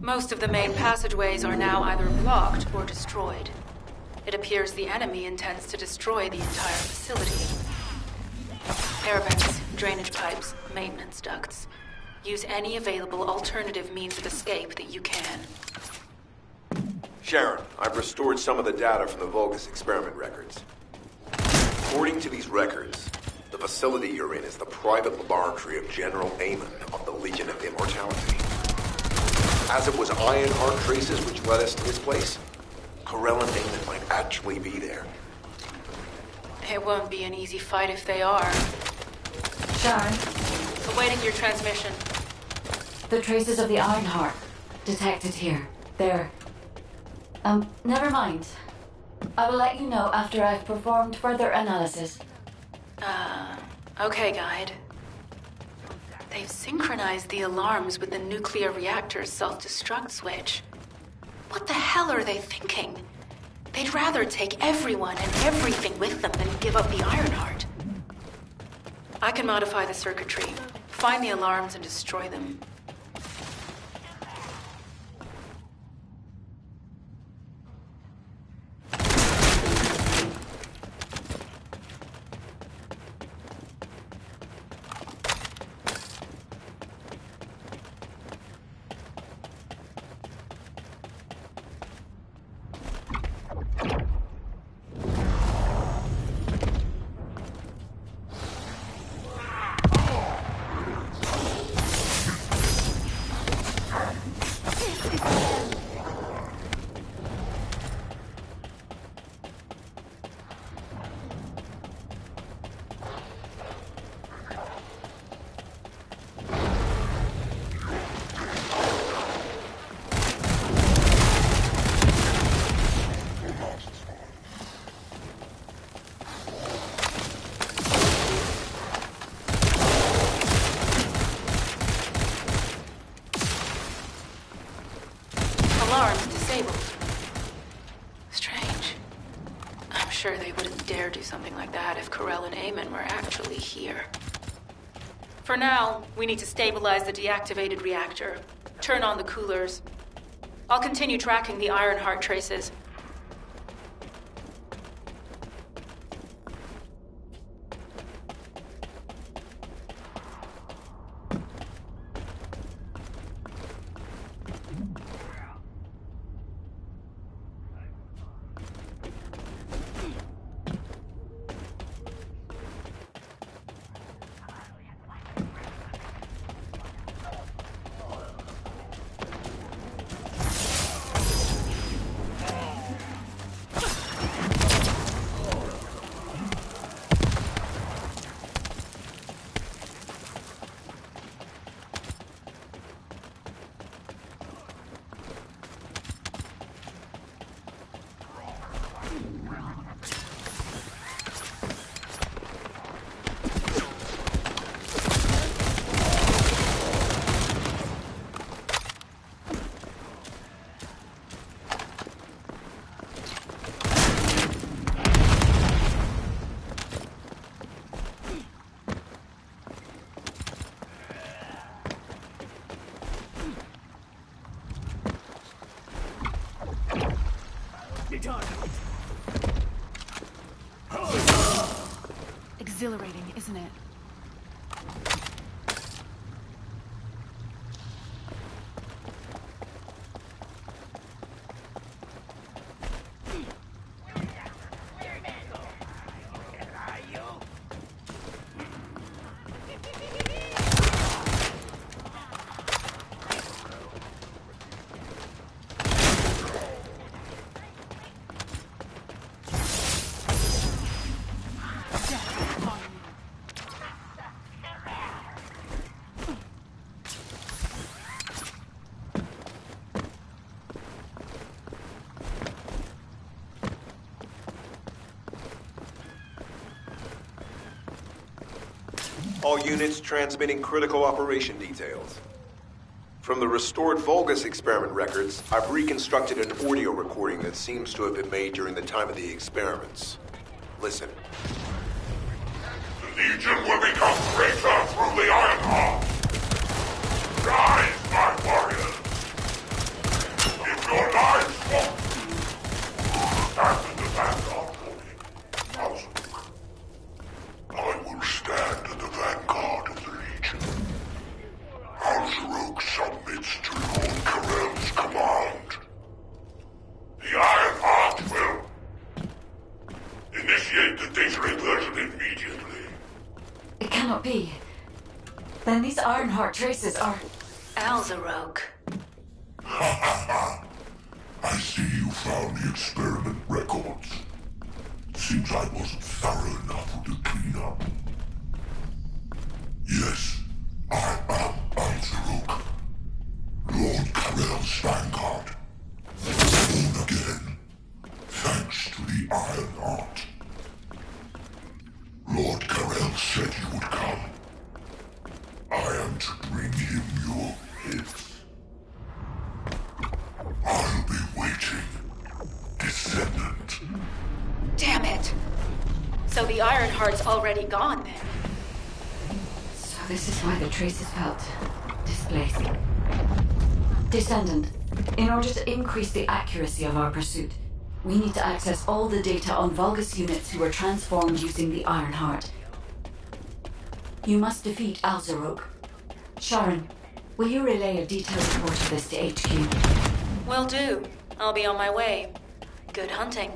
Most of the main passageways are now either blocked or destroyed. It appears the enemy intends to destroy the entire facility. Air vents, drainage pipes, maintenance ducts. Use any available alternative means of escape that you can. Sharon, I've restored some of the data from the Vulgus experiment records. According to these records, the facility you're in is the private laboratory of General Amon of the Legion of Immortality. As it was Ironheart traces which led us to this place, Corell and Amon might actually be there. It won't be an easy fight if they are. Sharon, Awaiting your transmission. the traces of the Ironheart detected here. They're... never mind. I will let you know after I've performed further analysis. Okay, Guide. They've synchronized the alarms with the nuclear reactor's self-destruct switch. What the hell are they thinking? They'd rather take everyone and everything with them than give up the Ironheart. I can modify the circuitry, find the alarms and destroy them. Alarms disabled. Strange. I'm sure they wouldn't dare do something like that if Corell and Amon were actually here. For now, we need to stabilize the deactivated reactor. Turn on the coolers. I'll continue tracking the Ironheart traces. Exhilarating, isn't it? All units transmitting critical operation details. From the restored Vulgus experiment records, I've reconstructed an audio recording that seems to have been made during the time of the experiments. Listen. The Legion will become greater through the Ironheart. Rise, my warriors. If your lives want stand in the vanguard for me, Alzaruk. I will stand in the vanguard of the Legion. Alzaruk submits to Lord Karel's command. The Ironheart will initiate the data reversion immediately. It cannot be. Then these Ironheart traces are... Alzaruk. I see you found the experiment records. Seems I wasn't thorough enough with the cleanup. Yes, I am Alzaruk, Lord Karel's vanguard. Born again, thanks to the Ironheart. Lord Karel said you would come. I am to bring him your gifts. I'll be waiting, Descendant. Damn it! So the Ironheart's already gone then. So this is why the traces felt displaced. Descendant, in order to increase the accuracy of our pursuit, we need to access all the data on Vulgus units who were transformed using the Ironheart. You must defeat Alzaruk. Sharon, will you relay a detailed report of this to HQ? Will do. I'll be on my way. Good hunting.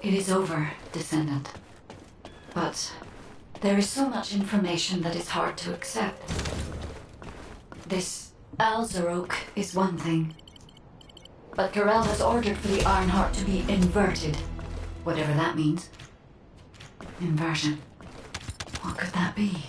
It is over, Descendant. But there is so much information that is hard to accept. This Alzarok is one thing. But Corel has ordered for the Ironheart to be inverted. Whatever that means. Inversion. What could that be?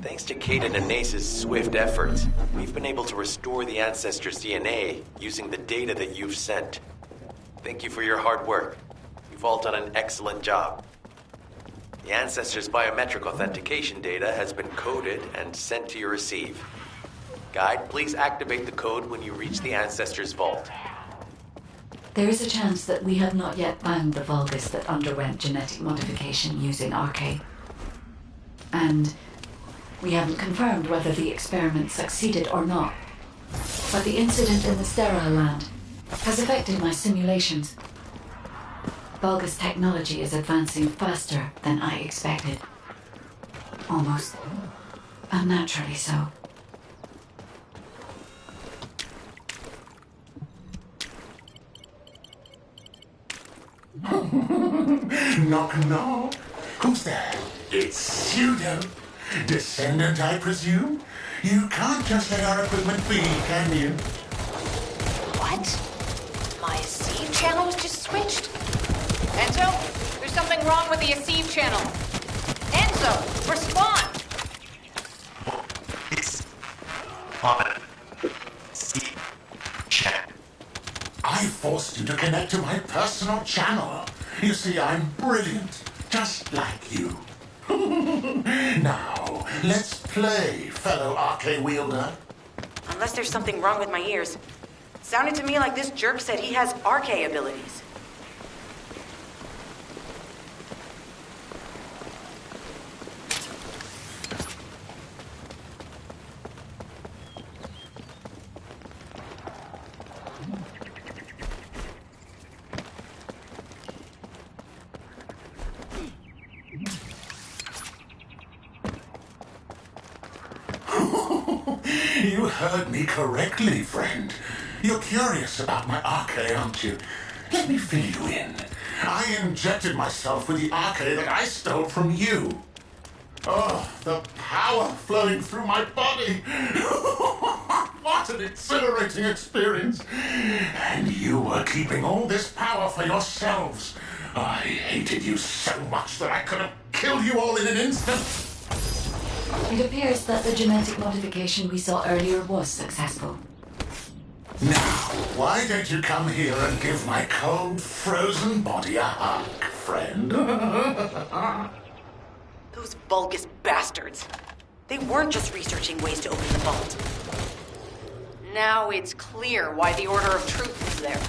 Thanks to Kaden and Nace's swift efforts, we've been able to restore the Ancestors' DNA using the data that you've sent. Thank you for your hard work. You've all done an excellent job. The Ancestors' biometric authentication data has been coded and sent to your receive. Guide, please activate the code when you reach the Ancestors' vault. There is a chance that we have not yet found the Vulgus that underwent genetic modification using RK. And we haven't confirmed whether the experiment succeeded or not. But the incident in the sterile land has affected my simulations. Vulgus technology is advancing faster than I expected. Almost unnaturally so. Knock, knock. Who's there? It's Pseudo. Descendant, I presume? You can't just let our equipment be, can you? What? My Aceve channel was just switched? Enzo, there's something wrong with the Aceve channel. Enzo, respond! It's on Aceve chat. I forced you to connect to my personal channel. You see, I'm brilliant, just like you. Now, let's play, fellow RK wielder. Unless there's something wrong with my ears. Sounded to me like this jerk said he has RK abilities. You heard me correctly, friend. You're curious about my RK, aren't you? Let me fill you in. I injected myself with the RK that I stole from you. Oh, the power flowing through my body. What an exhilarating experience. And you were keeping all this power for yourselves. I hated you so much that I could have killed you all in an instant. It appears that the genetic modification we saw earlier was successful. Now, why don't you come here and give my cold, frozen body a hug, friend? Those Vulgus bastards. They weren't just researching ways to open the vault. Now it's clear why the Order of Truth was there.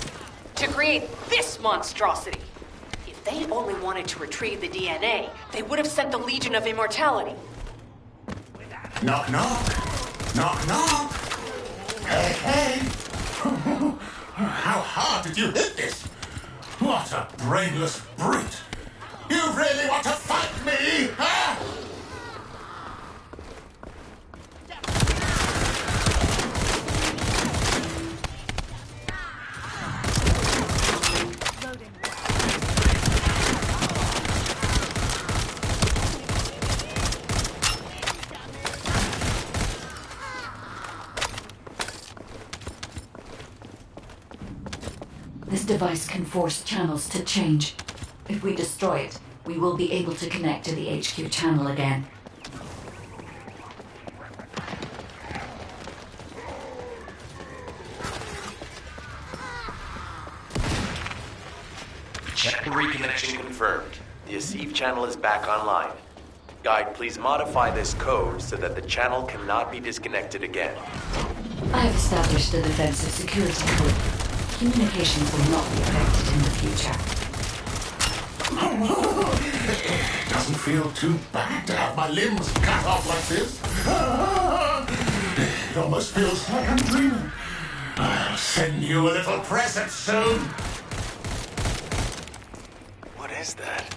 To create this monstrosity. If they only wanted to retrieve the DNA, they would have sent the Legion of Immortality. Knock, knock. Knock, knock. Hey, hey. How hard did you hit this? What a brainless brute. You really want to fight me, huh? device can force channels to change. If we destroy it, we will be able to connect to the HQ channel again. Check reconnection confirmed. The Asif channel is back online. Guide, please modify this code so that the channel cannot be disconnected again. I have established a defensive security code. Communications will not be affected in the future. It doesn't feel too bad to have my limbs cut off like this. It almost feels like I'm dreaming. I'll send you a little present soon. What is that?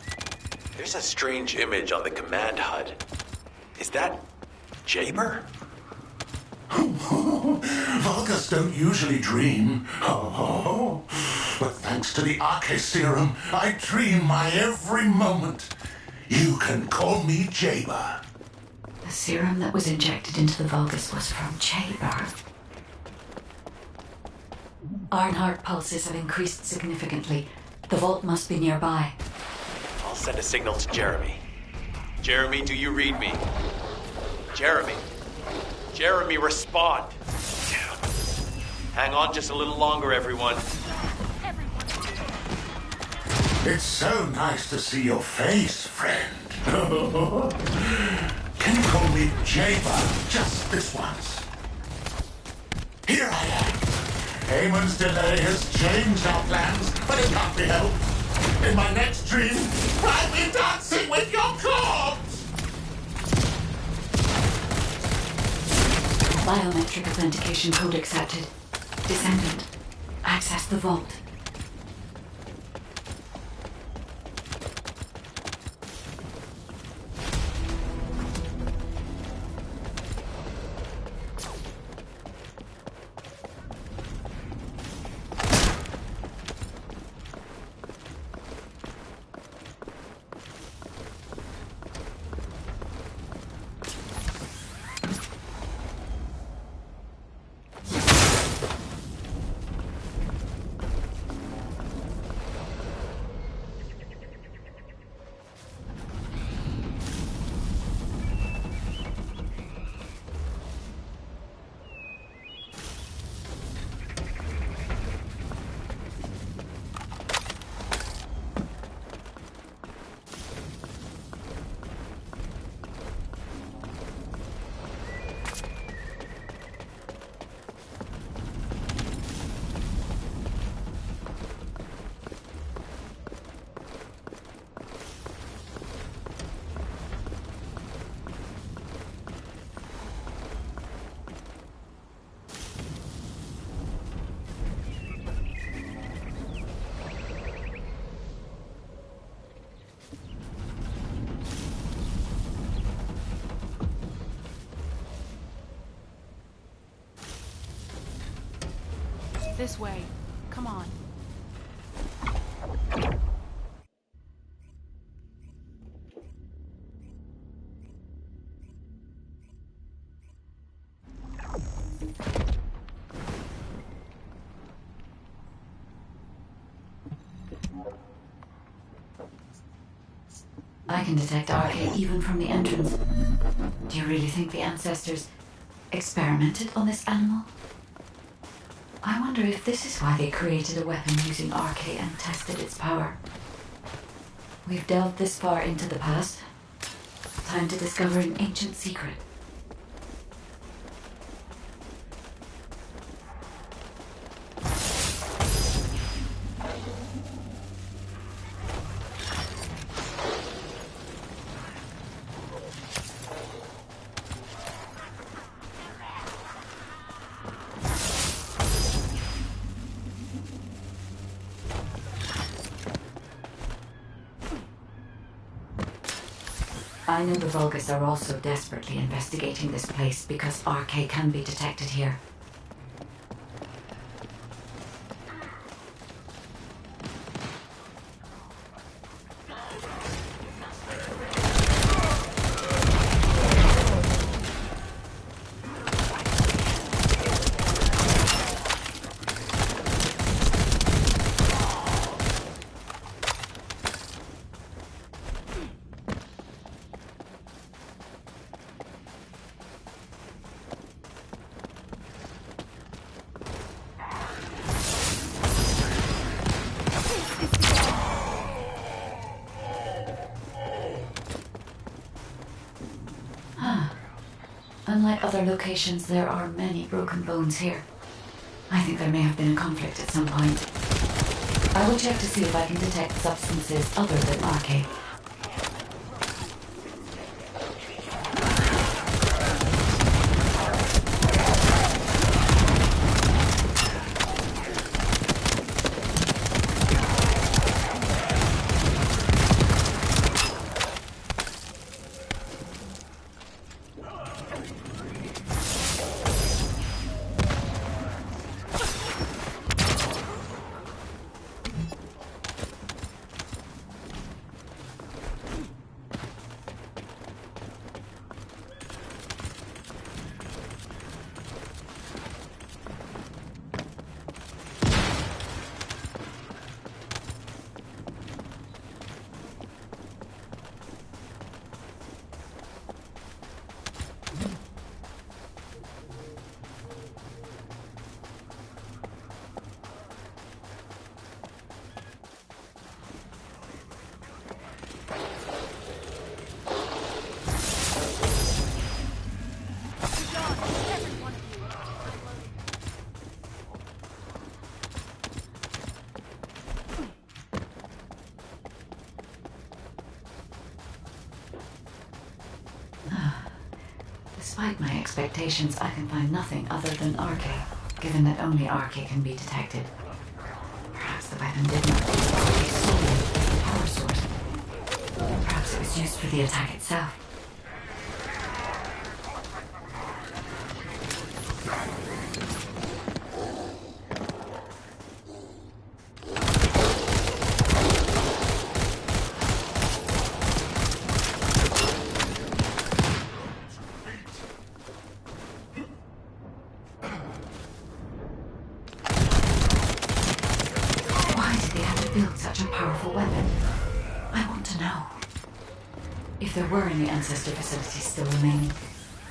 There's a strange image on the command HUD. Is that Jaber? Vulgus don't usually dream. But thanks to the Arche serum, I dream my every moment. You can call me Jaber. The serum that was injected into the Vulgus was from Jaber. Ironheart pulses have increased significantly. The vault must be nearby. I'll send a signal to Jeremy. Jeremy, do you read me? Jeremy. Jeremy, respond. Hang on just a little longer, everyone. It's so nice to see your face, friend. Can you call me Jaber just this once? Here I am. Eamon's delay has changed our plans, but it can't be helped. In my next dream, I'll be dancing with your corpse! Biometric authentication code accepted. Descendant, access the vault. This way. Come on. I can detect Arche even from the entrance. Do you really think the ancestors experimented on this animal? I wonder if this is why they created a weapon using Arche and tested its power. We've delved this far into the past. Time to discover an ancient secret. I know the Vulgus are also desperately investigating this place because Arche can be detected here. Unlike other locations, there are many broken bones here. I think there may have been a conflict at some point. I will check to see if I can detect substances other than arcane. Despite my expectations, I can find nothing other than Arche, given that only Arche can be detected. Perhaps the weapon did not be solely a power source. Perhaps it was used for the attack itself. Build such a powerful weapon? I want to know. If there were any ancestor facilities still remaining,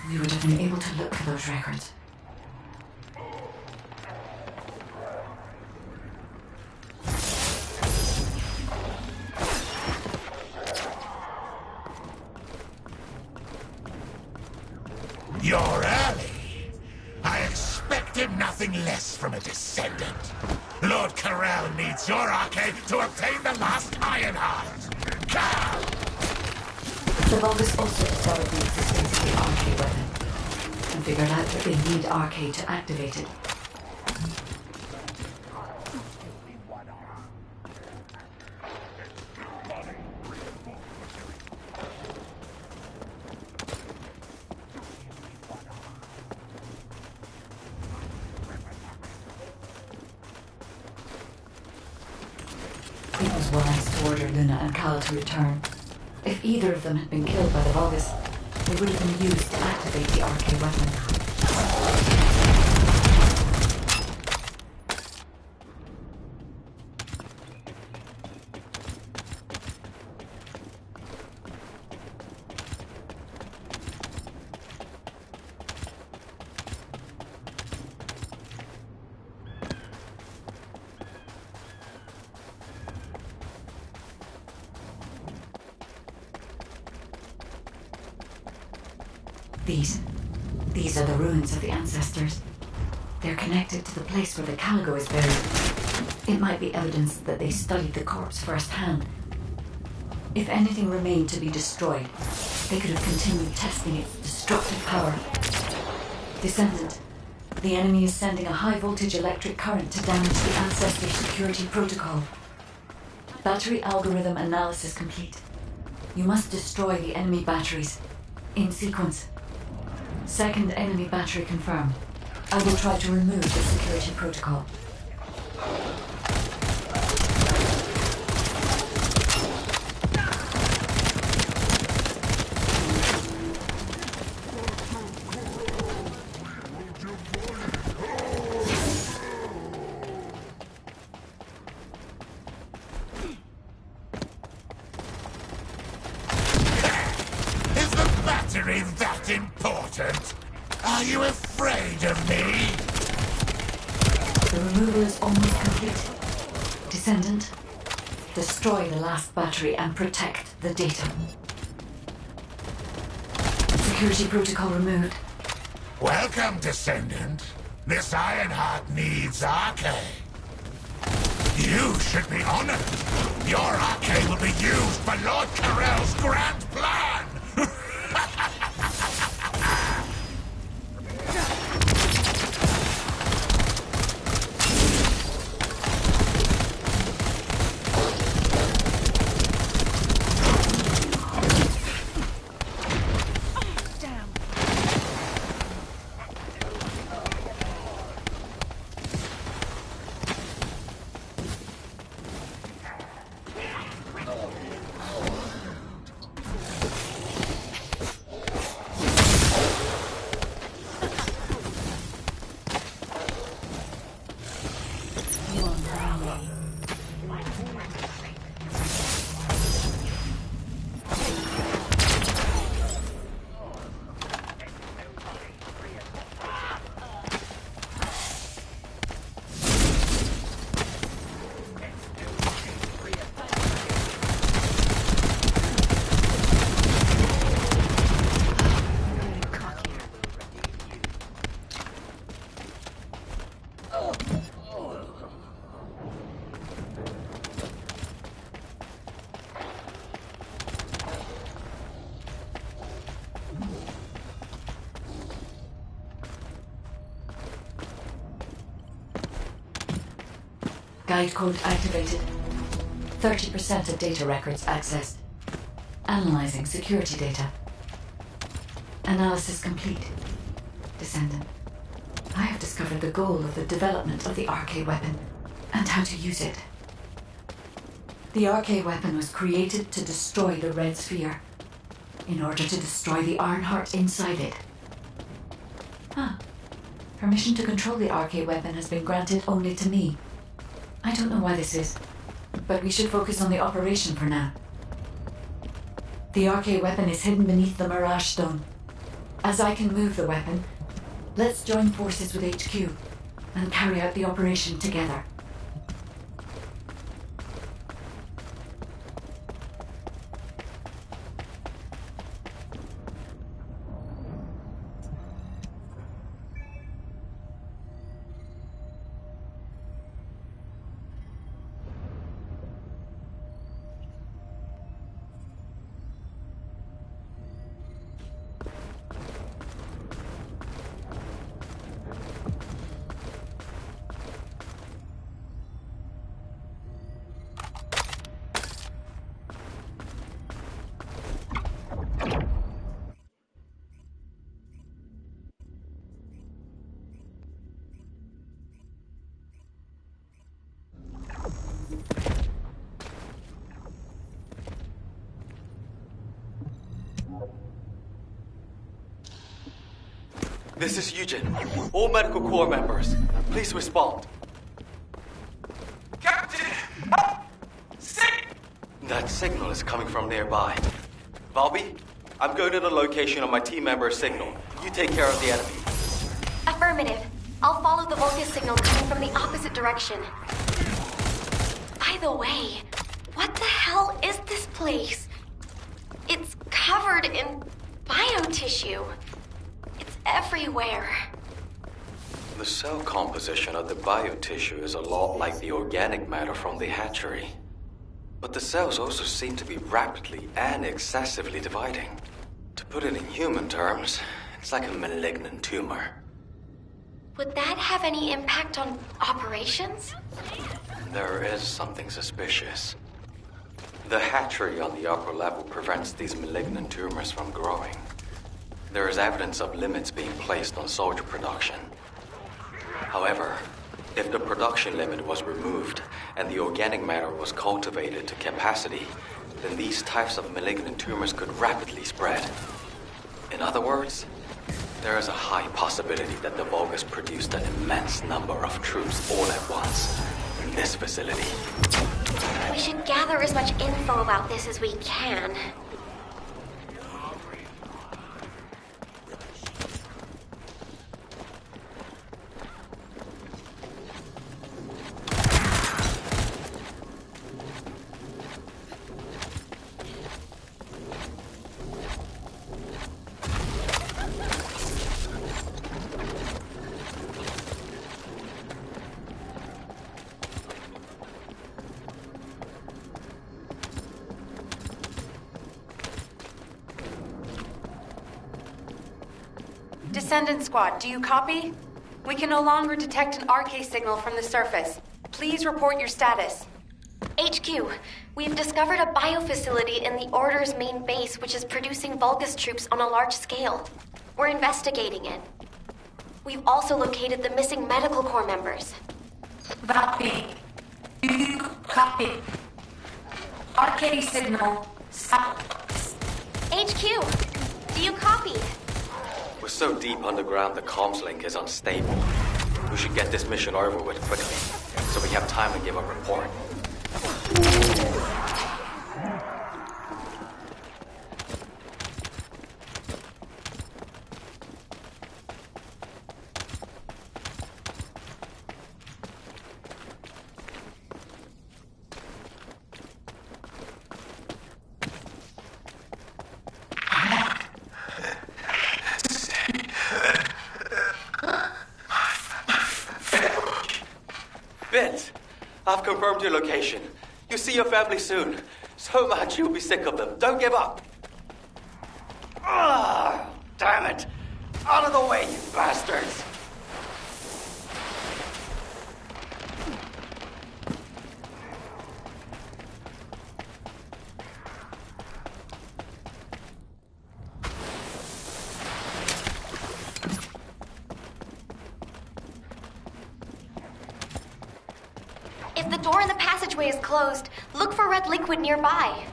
we would have been able to look for those records. You're early. I expected nothing less from a descendant. Lord Corel needs your arcade to obtain the last Iron Heart. Come! The Vulgus also discovered the existence of the arcade weapon, and figured out that they need arcade to activate it. It was wise to order Luna and Cal to return. If either of them had been killed by the Vulgus, they would have been used to activate the arcade weapon. These are the ruins of the ancestors. They're connected to the place where the Caligo is buried. It might be evidence that they studied the corpse firsthand. If anything remained to be destroyed, they could have continued testing its destructive power. Descendant, the enemy is sending a high-voltage electric current to damage the ancestor security protocol. Battery algorithm analysis complete. You must destroy the enemy batteries. In sequence. Second enemy battery confirmed. I will try to remove the security protocol. Is the battery that important? Are you afraid of me? The removal is almost complete. Descendant, destroy the last battery and protect the data. Security protocol removed. Welcome, Descendant. This Ironheart needs Arcade. You should be honored. Your Arcade will be used for Lord Carell's grand plan. Guide code activated. 30% of data records accessed. Analyzing security data. Analysis complete. Descendant, I have discovered the goal of the development of the RK weapon and how to use it. The RK weapon was created to destroy the Red Sphere in order to destroy the Ironheart inside it. Permission to control the RK weapon has been granted only to me. I don't know why this is, but we should focus on the operation for now. The RK weapon is hidden beneath the Mirage Stone. As I can move the weapon, let's join forces with HQ and carry out the operation together. This is Eugen. All medical corps members, please respond. Captain! Help! Sick! That signal is coming from nearby. Valby, I'm going to the location of my team member's signal. You take care of the enemy. Affirmative. I'll follow the Vulgus signal coming from the opposite direction. By the way, what the hell is this place? It's covered in biotissue. It's everywhere. The cell composition of the biotissue is a lot like the organic matter from the hatchery. But the cells also seem to be rapidly and excessively dividing. To put it in human terms, it's like a malignant tumor. Would that have any impact on operations? There is something suspicious. The hatchery on the upper level prevents these malignant tumors from growing. There is evidence of limits being placed on soldier production. However, if the production limit was removed and the organic matter was cultivated to capacity, then these types of malignant tumors could rapidly spread. In other words, there is a high possibility that the Vulgus produced an immense number of troops all at once in this facility. We should gather as much info about this as we can. Descendant Squad, do you copy? We can no longer detect an RK signal from the surface. Please report your status. HQ, we've discovered a biofacility in the Order's main base which is producing Vulgus troops on a large scale. We're investigating it. We've also located the missing medical corps members. Valkyrie, do you copy? RK signal south. HQ, do you copy? We're so deep underground the comms link is unstable. We should get this mission over with quickly, so we have time to give a report. Vince, I've confirmed your location. You'll see your family soon. So much you'll be sick of them. Don't give up. Ah, damn it. Out of the way, you bastards. If the door in the passageway is closed, look for red liquid nearby.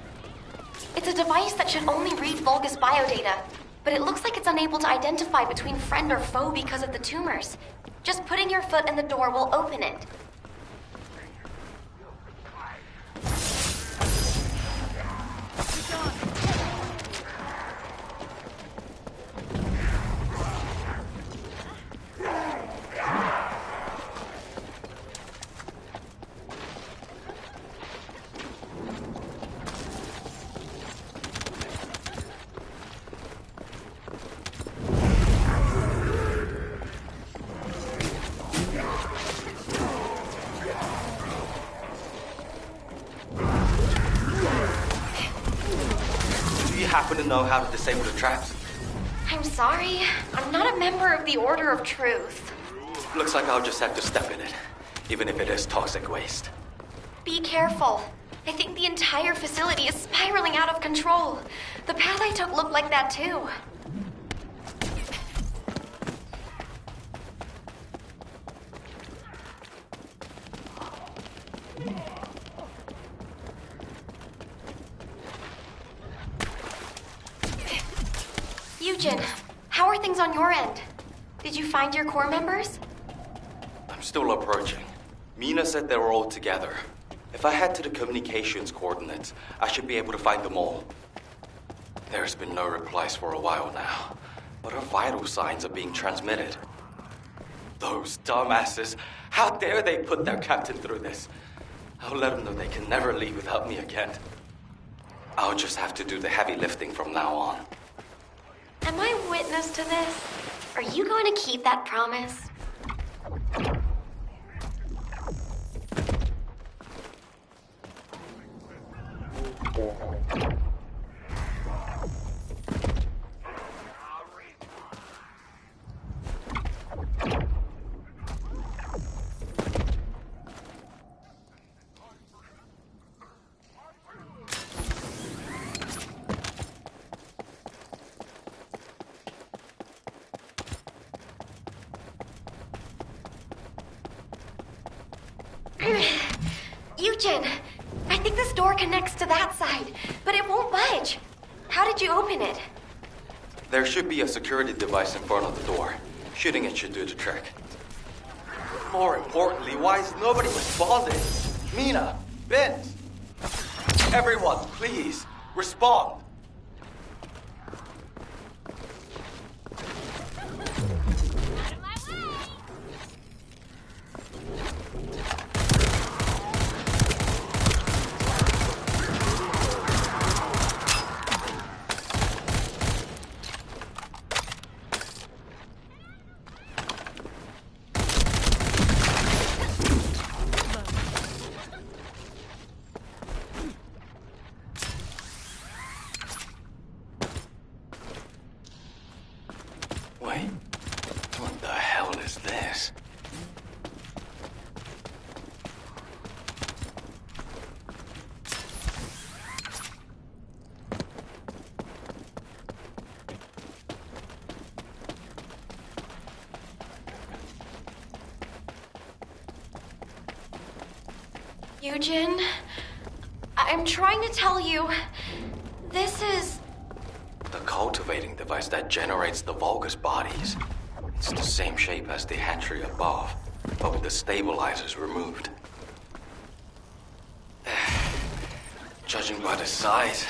It's a device that should only read Vulgus biodata, but it looks like it's unable to identify between friend or foe because of the tumors. Just putting your foot in the door will open it. Happen to know how to disable the traps? I'm sorry. I'm not a member of the Order of Truth. Looks like I'll just have to step in it, even if it is toxic waste. Be careful. I think the entire facility is spiraling out of control. The path I took looked like that too. Eugen, how are things on your end? Did you find your core members? I'm still approaching. Mina said they were all together. If I head to the communications coordinates, I should be able to find them all. There's been no replies for a while now, but our vital signs are being transmitted. Those dumbasses! How dare they put their captain through this? I'll let them know they can never leave without me again. I'll just have to do the heavy lifting from now on. Am I witness to this? Are you going to keep that promise? Eugen, I think this door connects to that side, but it won't budge. How did you open it? There should be a security device in front of the door. Shooting it should do the trick. More importantly, why is nobody responding? Mina, Vince, everyone, please, respond. Eugen, I'm trying to tell you, this is... The cultivating device that generates the Vulgus bodies. It's the same shape as the hatchery above, but with the stabilizers removed. Judging by the size,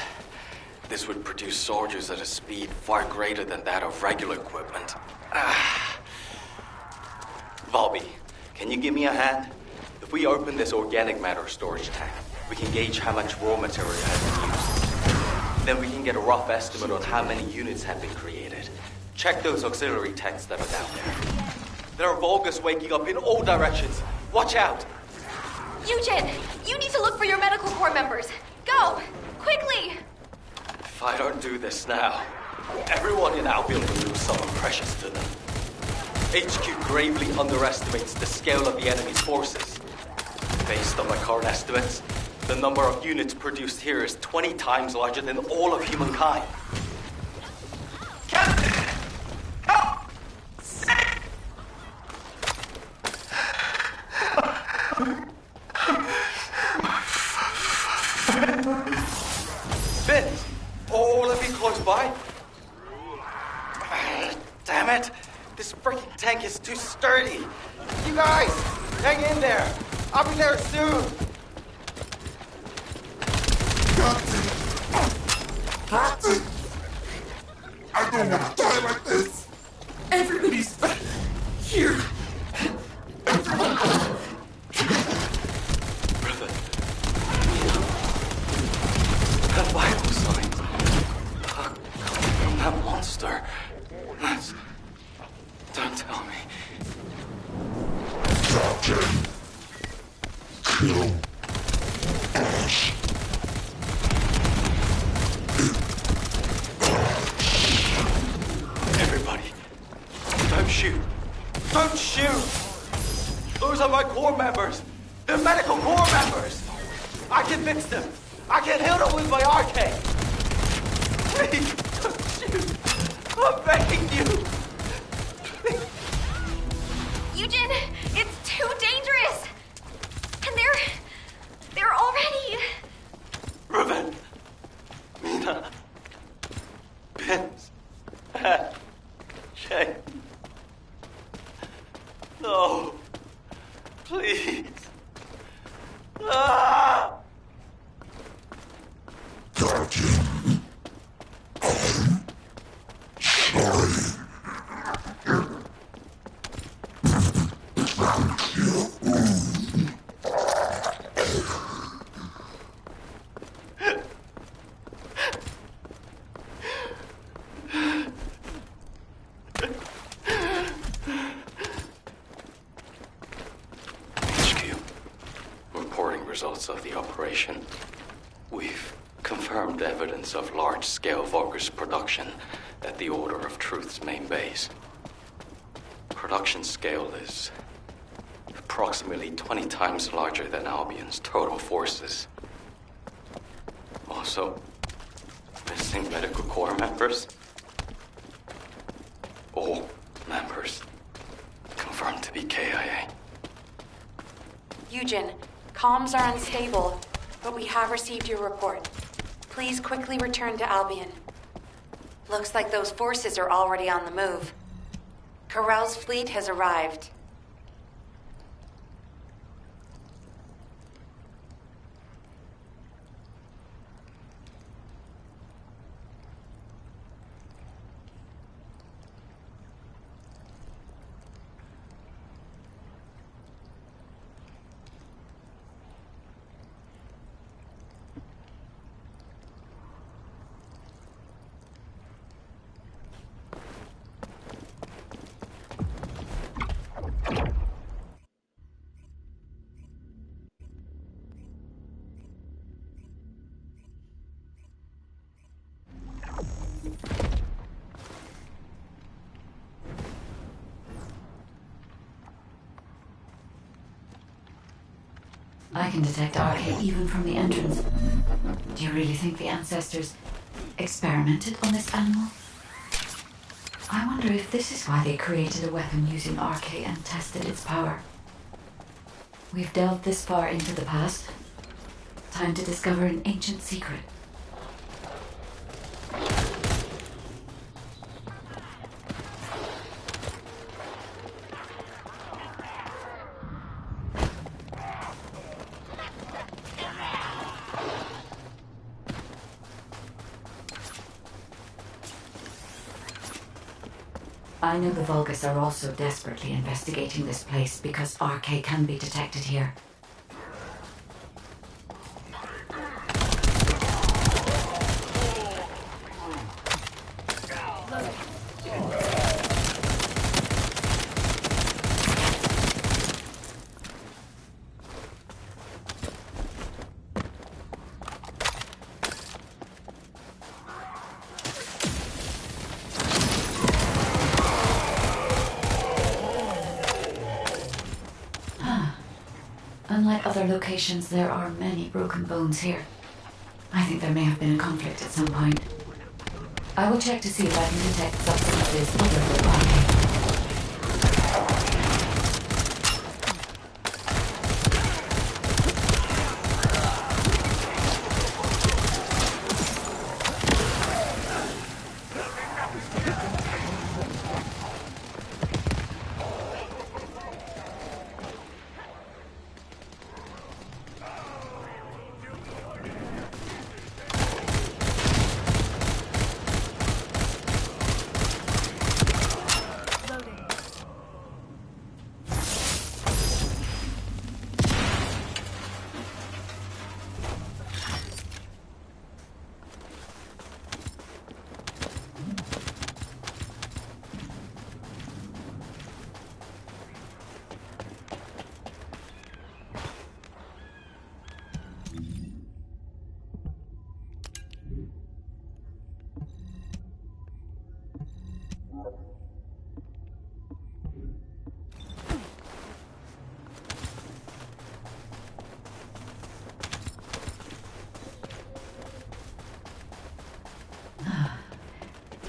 this would produce soldiers at a speed far greater than that of regular equipment. Volby, can you give me a hand? If we open this organic matter storage tank, we can gauge how much raw material has been used. Then we can get a rough estimate on how many units have been created. Check those auxiliary tanks that are down there. There are Vulgus waking up in all directions. Watch out! Eugen, you need to look for your medical corps members. Go! Quickly! If I don't do this now, everyone in Albion will lose someone precious to them. HQ gravely underestimates the scale of the enemy's forces. Based on my current estimates, the number of units produced here is 20 times larger than all of humankind. Captain! Help! Vince! All of you close by? Damn it! This freaking tank is too sturdy! You guys! Hang in there! I'll be there soon! Captain! I don't want to die like this! Everybody's here! Brother. The vital signs. Coming from that monster. That's... Don't tell me. Captain! Kill us. Everybody, don't shoot. Don't shoot! Those are my corps members. They're medical corps members. I can fix them. I can heal them with my arcade. Please, don't shoot. I'm begging you. Eugen, it's too dangerous! And they're already... Raven, Mina, Vince, Jay. No, please. Ah! Captain, I'm sorry. HQ, reporting results of the operation. We've confirmed evidence of large-scale Vulgus production at the Order of Truth's main base. Production scale is approximately 20 times larger than Albion's total forces. Also, missing medical corps members. All members confirmed to be KIA. Eugen, comms are unstable, but we have received your report. Please quickly return to Albion. Looks like those forces are already on the move. Corell's fleet has arrived. I can detect RK even from the entrance. Do you really think the ancestors experimented on this animal? I wonder if this is why they created a weapon using RK and tested its power. We've delved this far into the past, Time to discover an ancient secret. I know the Vulgus are also desperately investigating this place because RK can be detected here. Unlike other locations, there are many broken bones here. I think there may have been a conflict at some point. I will check to see if I can detect substances other than RK.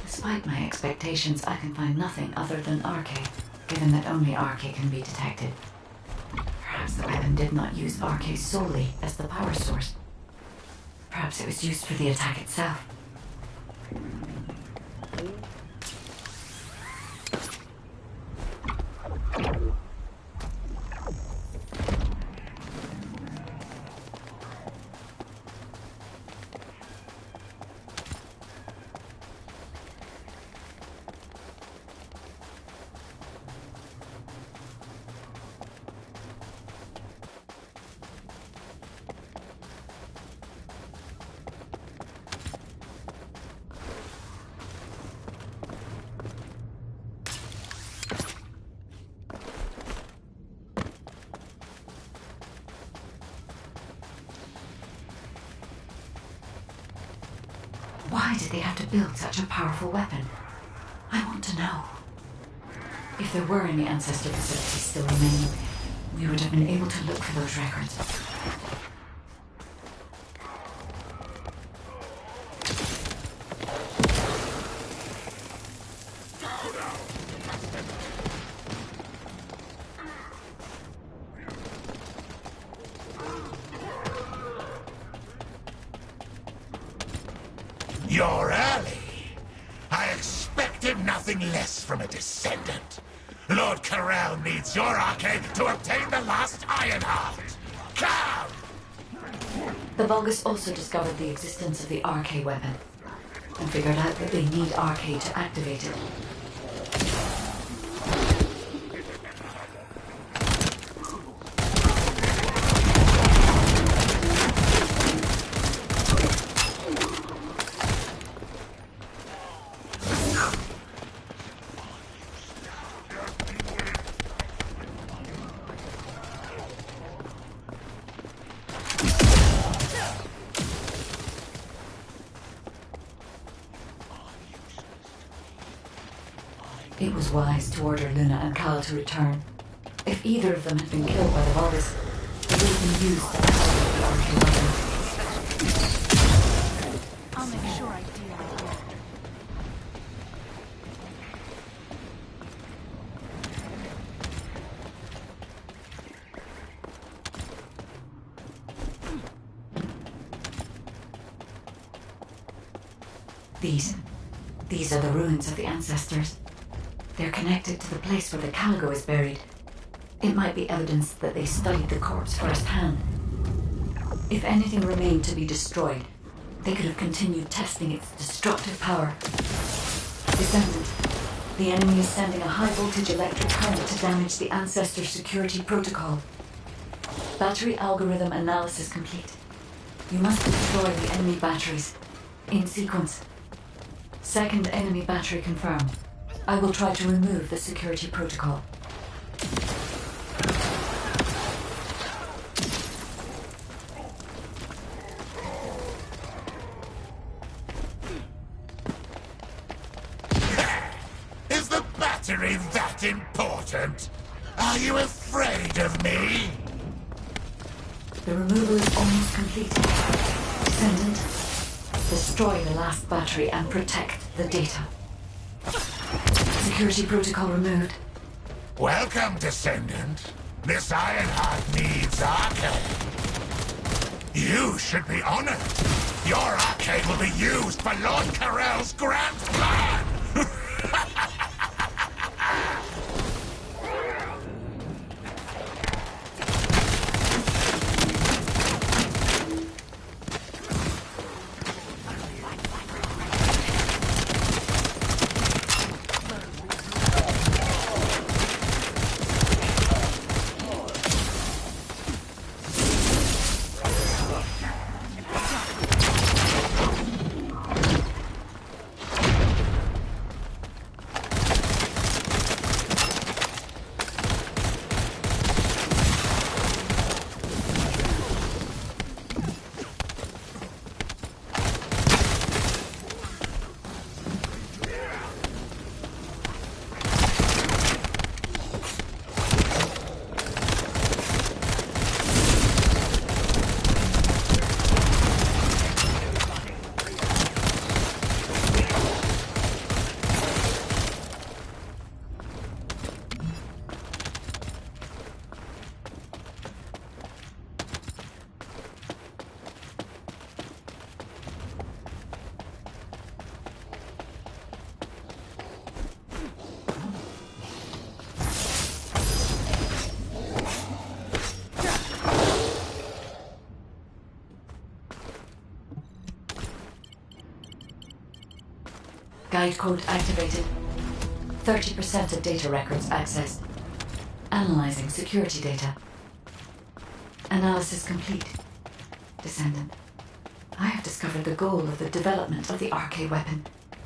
Despite my expectations, I can find nothing other than RK, given that only RK can be detected. Perhaps the weapon did not use RK solely as the power source. Perhaps it was used for the attack itself. Why did they have to build such a powerful weapon? I want to know. If there were any ancestor facilities still remaining, we would have been able to look for those records. You're early. I expected nothing less from a descendant. Lord Corral needs your arcade to obtain the last Ironheart. Come! The Vulgus also discovered the existence of the RK weapon, and figured out that they need RK to activate it. It was wise to order Luna and Cal to return. If either of them had been killed by the Vulgus, they would have been used to activate the RK weapon. I'll make sure I deal with it. These are the ruins of the ancestors. They're connected to the place where the Caligo is buried. It might be evidence that they studied the corpse firsthand. If anything remained to be destroyed, they could have continued testing its destructive power. Descendant, the enemy is sending a high-voltage electric current to damage the Ancestor security protocol. Battery algorithm analysis complete. You must destroy the enemy batteries. In sequence. Second enemy battery confirmed. I will try to remove the security protocol. Is the battery that important? Are you afraid of me? The removal is almost complete. Descendant, destroy the last battery and protect the data. Security protocol removed. Welcome, Descendant. This Ironheart needs arcade. You should be honored. Your arcade will be used for Lord Carell's grand plan! Guide code activated. 30% of data records accessed. Analyzing security data. Analysis complete. Descendant, I have discovered the goal of the development of the RK weapon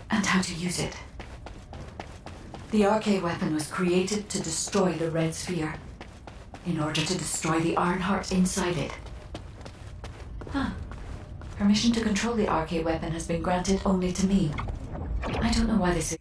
and how to use it. The RK weapon was created to destroy the Red Sphere in order to destroy the Ironheart inside it. Huh. Permission to control the RK weapon has been granted only to me. I don't know why this is.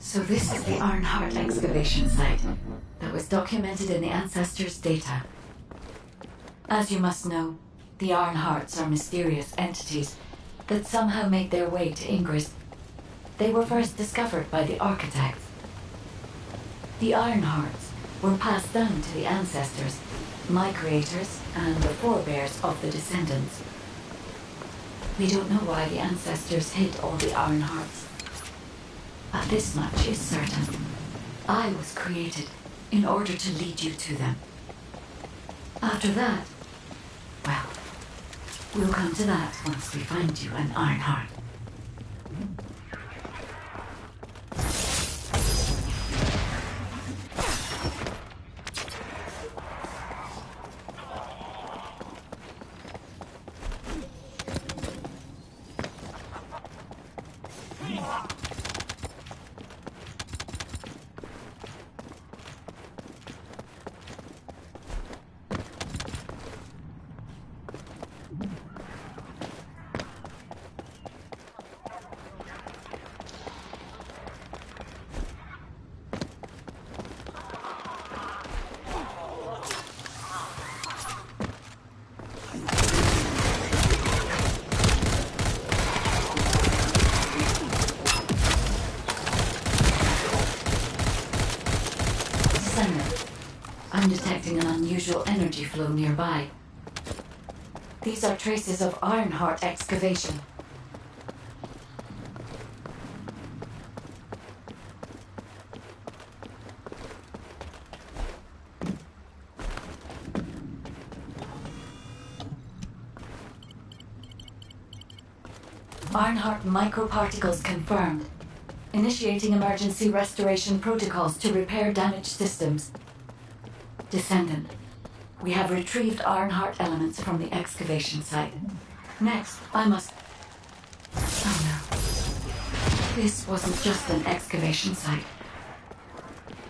So this is the Ironheart excavation site that was documented in the Ancestors' data. As you must know, the Ironhearts are mysterious entities that somehow made their way to Ingress. They were first discovered by the Architects. The Ironhearts were passed down to the Ancestors, my creators, and the forebears of the Descendants. We don't know why the Ancestors hid all the Ironhearts. But this much is certain. I was created in order to lead you to them. After that, well, we'll come to that once we find you an Ironheart. I'm detecting an unusual energy flow nearby. These are traces of Ironheart excavation. Ironheart microparticles confirmed. Initiating emergency restoration protocols to repair damaged systems. Descendant, we have retrieved Ironheart elements from the excavation site. Next, I must... Oh no. This wasn't just an excavation site.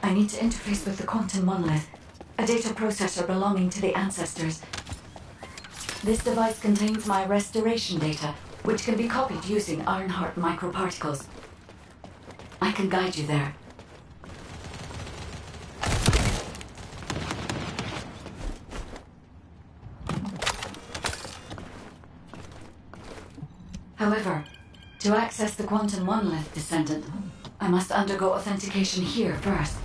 I need to interface with the quantum monolith, a data processor belonging to the Ancestors. This device contains my restoration data, which can be copied using Ironheart microparticles. I can guide you there. However, to access the quantum monolith, Descendant, I must undergo authentication here first.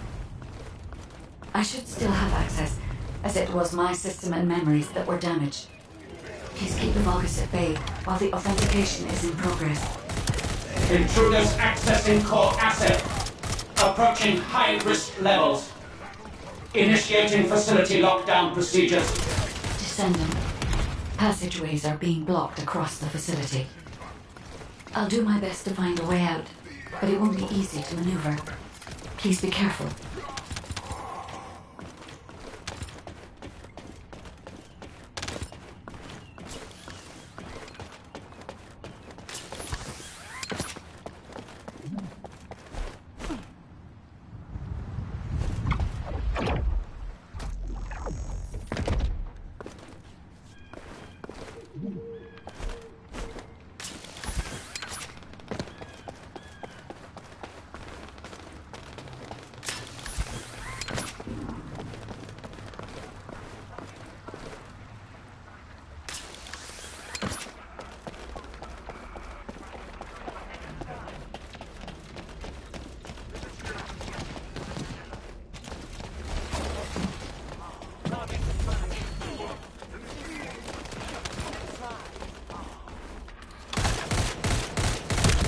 I should still have access, as it was my system and memories that were damaged. Please keep the Vulgus at bay while the authentication is in progress. Intruders accessing core asset. Approaching high-risk levels. Initiating facility lockdown procedures. Descendant, passageways are being blocked across the facility. I'll do my best to find a way out, but it won't be easy to maneuver. Please be careful.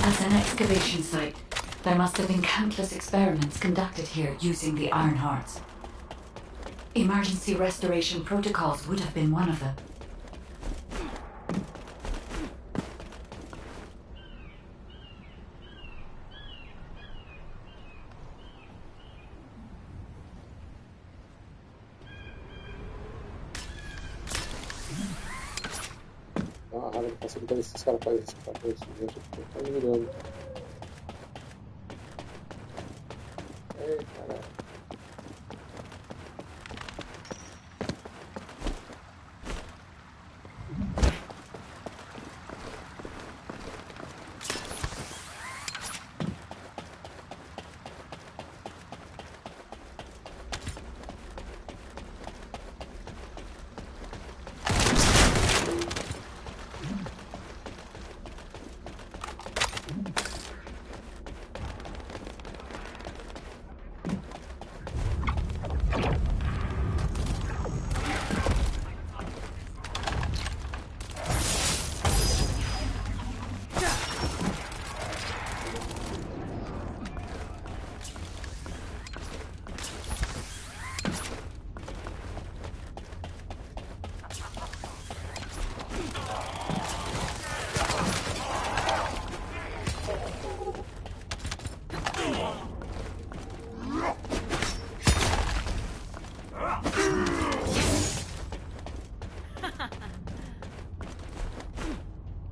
As an excavation site, there must have been countless experiments conducted here using the Iron Hearts. Emergency restoration protocols would have been one of them. A raiva que passa quando esses caras fazem esse papel, esse gente tá me mirando. Ei, caralho.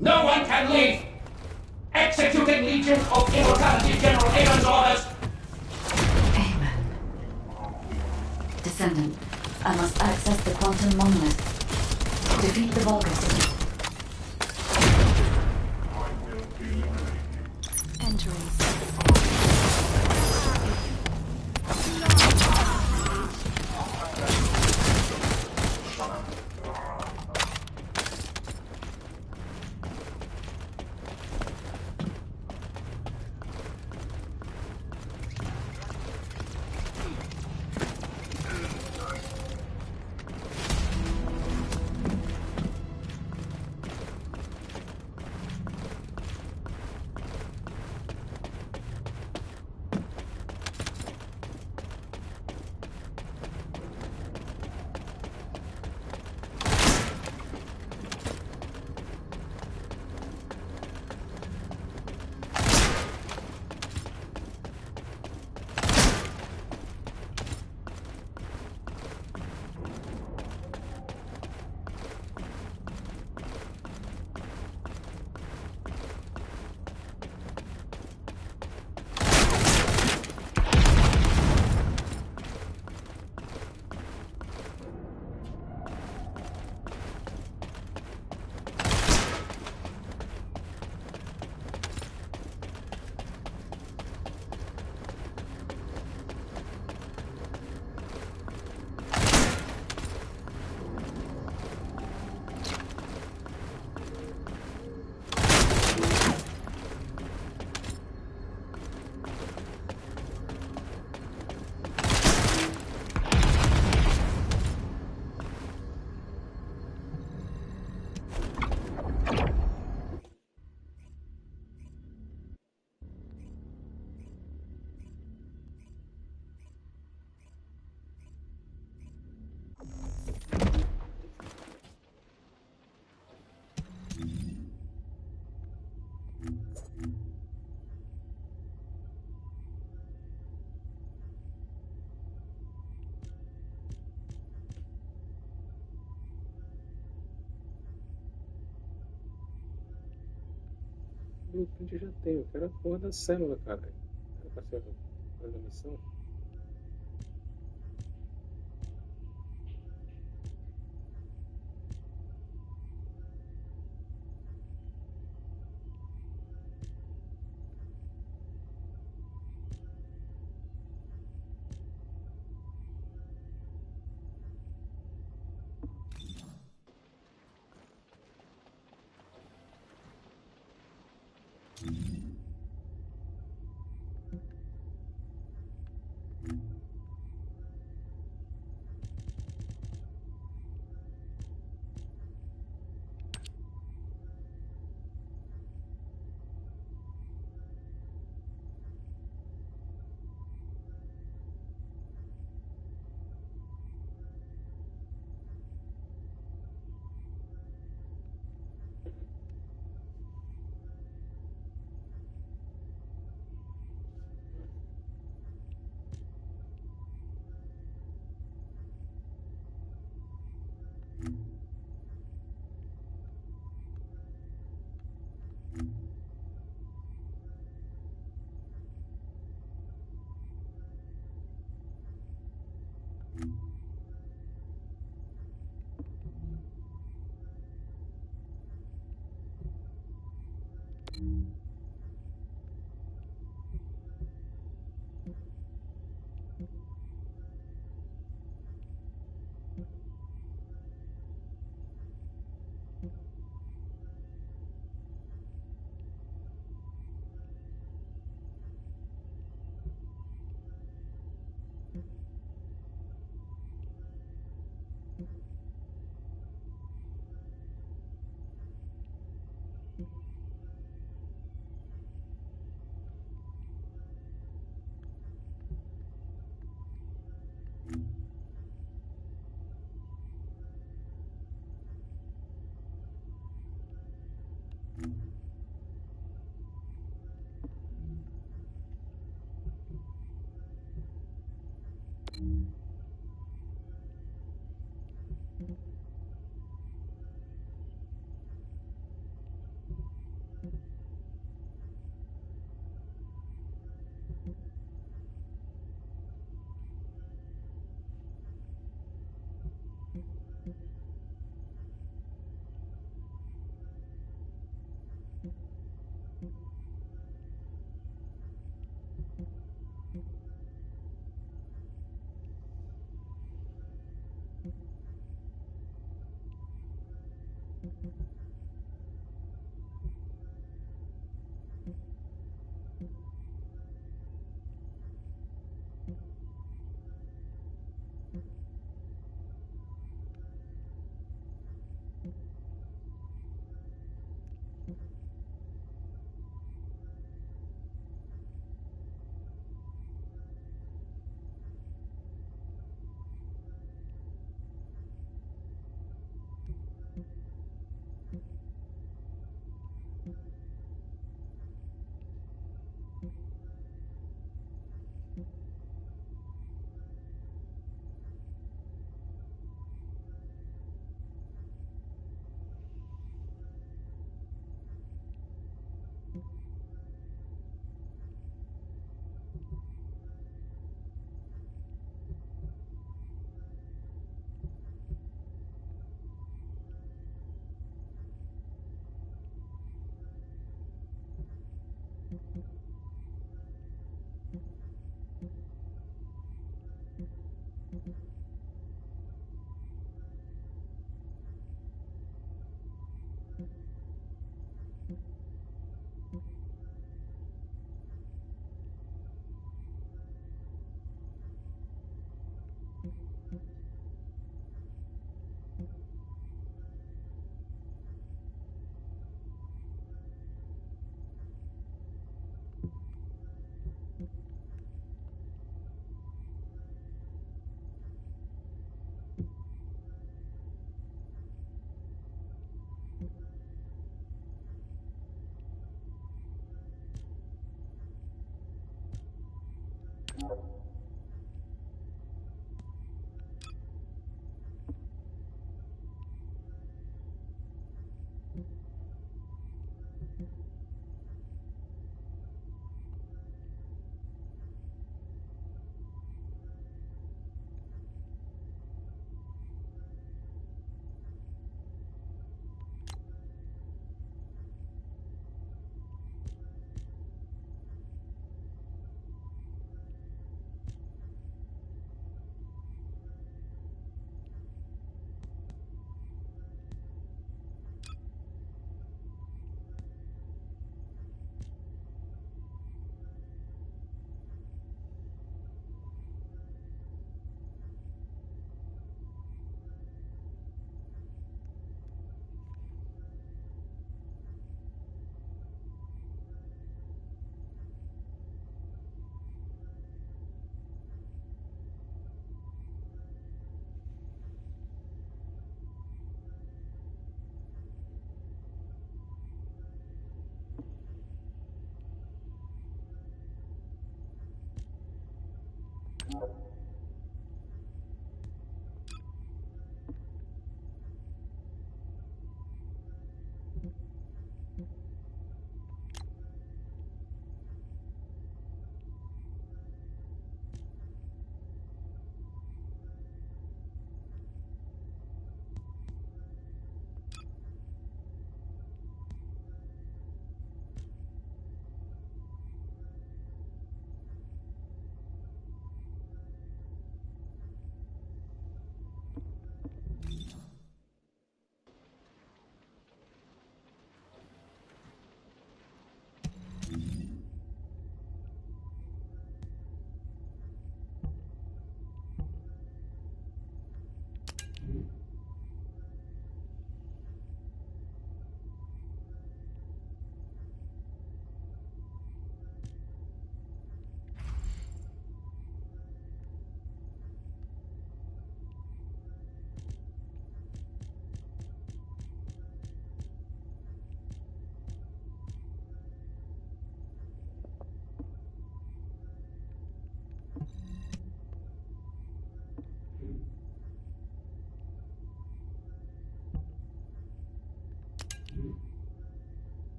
No one can leave! Executing Legion of Immortality General Amon's orders! Amen. Descendant, I must access the quantum monolith. Defeat the Vulgus. Entering. Blueprint eu já tenho. Eu quero a porra da célula, cara. Era pra ser a missão.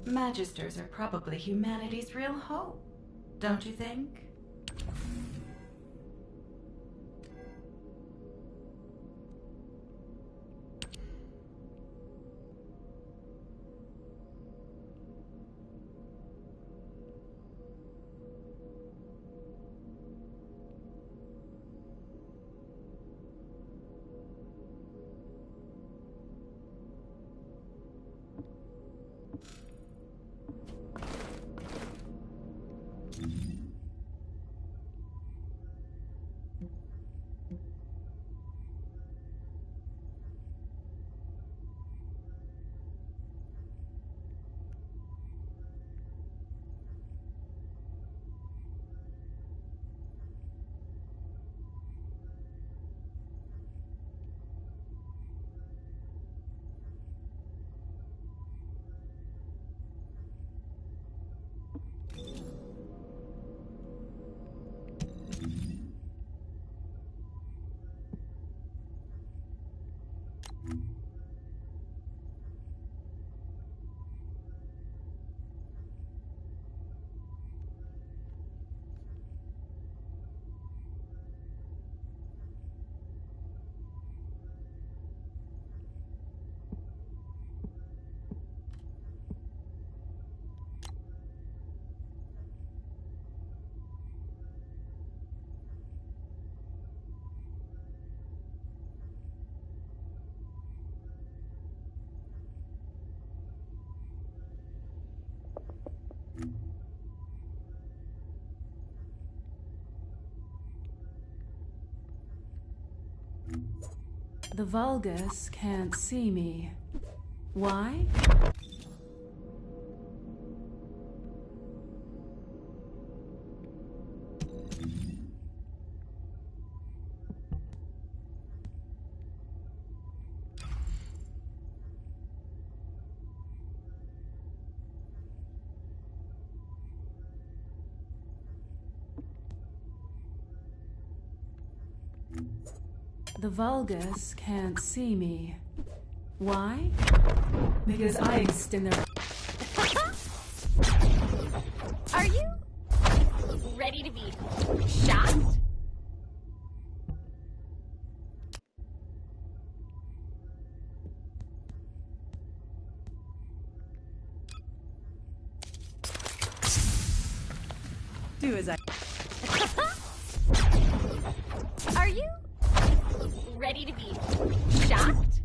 Magisters are probably humanity's real hope, don't you think? The Vulgus can't see me. Why? The Vulgus can't see me. Why? Because I exist in their... Are you ready to be shocked? Do as I... Are you ready to be shocked?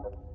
you.